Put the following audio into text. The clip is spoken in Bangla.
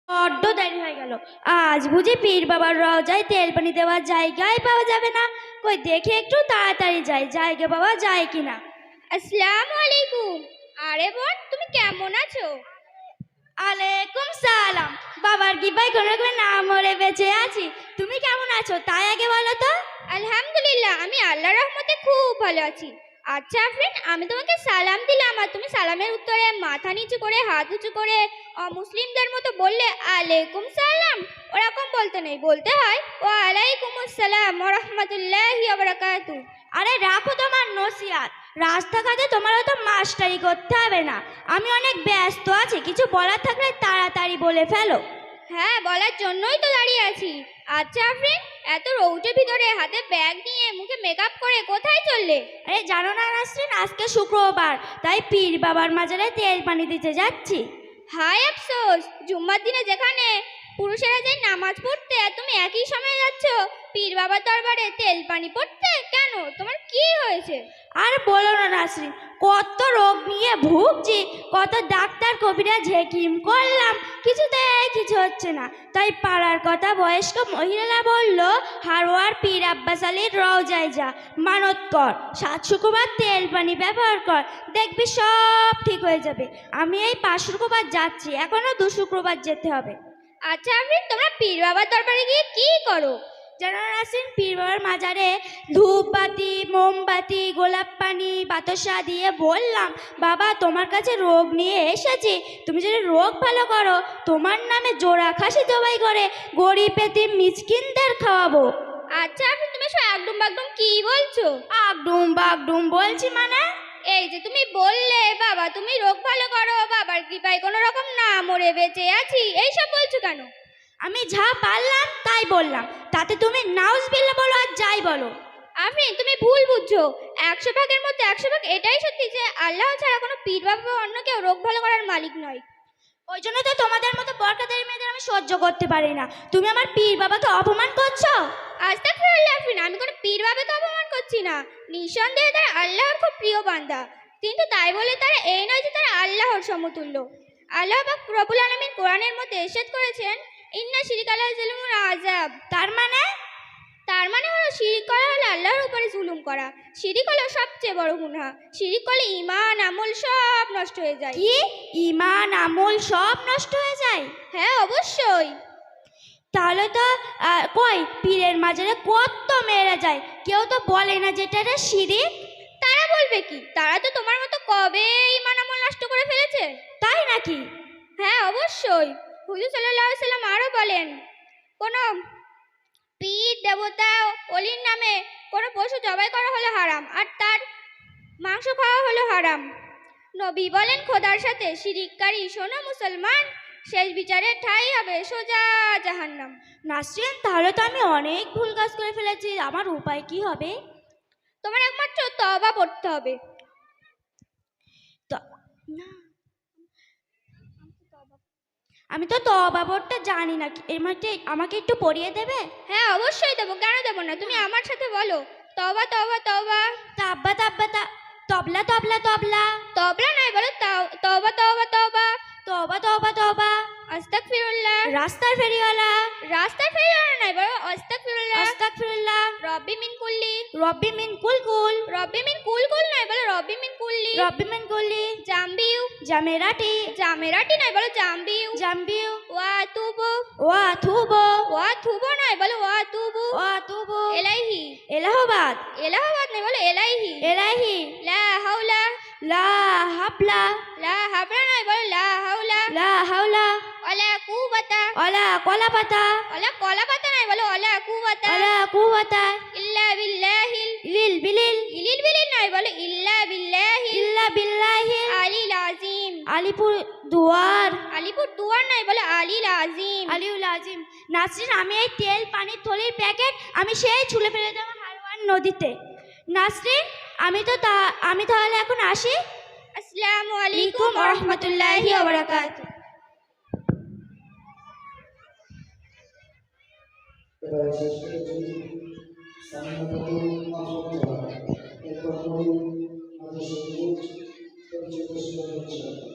বড্ড দেরি হয়ে গেল। আজ বুঝি পীর বাবার রওজায় তেল পানি দেওয়ার জায়গায় পাওয়া যাবে না। কই দেখে একটু তাড়াতাড়ি যাই, জায়গা পাওয়া যায় কিনা। আসসালামু আলাইকুম। আরে বোন, তুমি কেমন আছো? আলাইকুম সালাম। বাবার গিবাই কোনো রকম না মরে বেঁচে আছি। তুমি কেমন আছো তাই আগে বলো তো। আলহামদুলিল্লাহ, আমি আল্লাহর রহমতে খুব ভালো আছি। আচ্ছা ফ্রেন্ড, আমি তোমাকে সালাম দিলাম আর তুমি সালামের উত্তরে মাথা নিচু করে হাত উঁচু করে অমুসলিমদের মতো বললে আলাইকুম সালাম। ওরকম বলতে নেই, বলতে হয় ওয়া আলাইকুম আসসালাম ওয়া রাহমাতুল্লাহি ওয়া বারাকাতুহু। আরে রাখো তোমার নসিহাত, রাস্তাঘাটে তোমার তো মাস্টারি করতে হবে না। আমি অনেক ব্যস্ত আছি, কিছু বলার থাকলে তাড়াতাড়ি বলে ফেলো। হ্যাঁ, বলার জন্যই তো দাঁড়িয়ে আছি। আচ্ছা ফ্রেন্ড, এত রৌদ্রের ভিতরে হাতে ব্যাগ নিয়ে মুখে মেকআপ করে কোথায় চললে? আরে জানো না নাসরিন, আজকে শুক্রবার, তাই পীর বাবার মাজারে তেল পানি দিতে যাচ্ছি। হায় আফসোস, জুম্মার দিনে যেখানে পুরুষেরা যায় নামাজ পড়তে আর তুমি একই সময়ে যাচ্ছ পীর বাবার দরবারে তেল পানি পড়তে। কেন, তোমার কি হয়েছে? আর বলো না নাসরিন, কত রোগ নিয়ে ভুগছি, কত ডাক্তার কবিরাজ হেকিম করলাম, কিছুতেই কিছু হচ্ছে না। তাই পাড়ার কথা বয়স্ক মহিলারা বলল, হারোয়ার পীর আব্বাস আলীর রওজায় যা, মানত কর, 7 শুক্রবার তেল পানি ব্যবহার কর, দেখবি সব ঠিক হয়ে যাবে। আমি এই 5 শুক্রবার যাচ্ছি, এখনো 2 শুক্রবার যেতে হবে। আচ্ছা আপনি, তোমরা পীর বাবার দরবারে গিয়ে কি করো? জানো নাসরিন, পীর বাবার মাজারে ধূপবাতি, মোমবাতি, গোলাপ পানি, বাতাসা দিয়ে বললাম, বাবা তোমার কাছে রোগ নিয়ে এসেছি, তুমি যদি রোগ ভালো করো তোমার নামে জোড়া খাসি জবাই করে গরিব এতিম মিসকিনদের খাওয়াবো। আচ্ছা আপনি, তুমি সব একদম বাগদম কি বলছো? আগডুম বাগডুম বলছি মানে? এই যে তুমি বললে বাবা তুমি রোগ ভালো করো, বাবার কৃপায় কোনো রকম না মরে বেঁচে আছি, এইসব বলছো কেন? আমি যা পারলাম তাই বললাম, তাতে তুমি নাউজুবিল্লাহ বলো আর যাই বলো। আপনি তুমি ভুল বুঝছো। 100 ভাগের মধ্যে 100 ভাগ এটাই সত্যি যে আল্লাহ ছাড়া কোনো পীর বাবা অন্য কেউ রোগ ভালো করার মালিক নয়। ওই জন্য তো তোমাদের মতো বরকাদারি মেয়েদের আমি সহ্য করতে পারি না। তুমি আমার পীর বাবাকে অপমান করছো। আস্তাগফিরুল্লাহ আফরিন, আমি কোনো পীর বাবাকে অপমান করছি না। নিঃসন্দেহে তারা আল্লাহর খুব প্রিয় বান্দা, কিন্তু তাই বলে তারা এই নয় যে তারা আল্লাহর সমতুল্য। আল্লাহ পাক রব্বুল আলামিন কোরআনের মধ্যে ইরশাদ করেছেন, ইন্না শিরকা লা যুলমুন আযাব। তার মানে হলো শিরিক করা হলো আল্লাহর উপরে জুলুম করা। শিরিক হলো সবচেয়ে বড় গুনাহ। শিরিক করলে ঈমান আমল সব নষ্ট হয়ে যায়। কি ঈমান আমল সব নষ্ট হয়ে যায়? হ্যাঁ অবশ্যই। তাহলে তো কই পীরের মাজারে কত মেয়েরা যায়, কেউ তো বলে না যেটা রে শিরিক। তারা বলবে কি, তারা তো তোমার মতো কবে ঈমান আমল নষ্ট করে ফেলেছে। তাই নাকি? হ্যাঁ অবশ্যই। হুজুর সাল্লাল্লাহু আলাইহি সাল্লাম আরো বলেন, কোন পীর দেবতা অলির নামে কোনো পশু জবাই করা হলো হারাম আর তার মাংস খাওয়া হলো হারাম। নবী বলেন, খোদার সাথে শিরিককারী শোনো মুসলমান, শেষ বিচারে ঠাঁই হবে সোজা জাহান্নাম। নাসরিন, তাহলে তো আমি অনেক ভুল কাজ করে ফেলেছি, আমার উপায় কি হবে? তোমার একমাত্র তওবা পড়তে হবে। না, আমি তো তওবা পড়তে জানি না, এর মধ্যে আমাকে একটু পড়িয়ে দেবে? হ্যাঁ অবশ্যই দেবো, কেন দেবো না। তুমি আমার সাথে বলো, তওবা তওবা তওবা। তাব্বা তাব্বা তবলা তবলা তবলা। তবলা নয়, বলো তওবা তওবা তওবা। তওবা তওবা তওবা। আস্তাগফিরুল্লাহ। রাস্তার ফেরিওয়ালা। রাস্তার ফেরিওয়ালা নয়, বলো আস্তাগফিরুল্লাহ। আস্তাগফিরুল্লাহ। রব্বি মিন কুল্লি। রব্বি মিন কুলকুল। রব্বি মিন কুলকুল নয়, বলো রব্বি মিন কুল্লি। রব্বি মিন কুল্লি। জাম্বিউ। জামেরাটি। জামেরাটি নয়, বলো জাম্বিউ। জাম্বিউ। ওয়া তুবু। ওয়া থুবো। ওয়া থুবো নয়, বলো ওয়া তুবু। ওয়া তুবো। এলাইহি। এলাহাবাদ। এলাহাবাদ নয়, বলো এলাইহি। এলাহি। লা হাওলা। লা হাবলা। লা হাবলা নয়, বলো লা হাওলা। লা হাওলা। ওয়ালা কুওয়াতা। ওয়ালা কলাপাতা। ওয়ালা কলাপাতা নয়, বলো ওয়ালা কুওয়াতা। ওয়ালা কুওয়াতা। ইল্লা বিল্লাহিল। ইলিল বিলিল। ইলিল বিলিল নয়, বলো ইল্লা বিল্লাহিল। ইল্লা বিল্লাহি। আলিল আজিম। আলিপুর দুয়ার। আলিপুর দুয়ার নয়, বলো আলিল আজিম। আলিউল আজিম। নাসরিন, আমি এই তেল পানির থলির প্যাকেট আমি সেই ছুলে ফেলে দেবো হারওয়ান নদীতে। নাসরিন, আমি তাহলে এখন আসি। আসসালামু আলাইকুম ওয়া রাহমাতুল্লাহি ওয়া বারাকাতুহু। এবার শেষ করেছি সামনাপতি মাসুদ এরপর আদেশ পরিচিত হচ্ছে।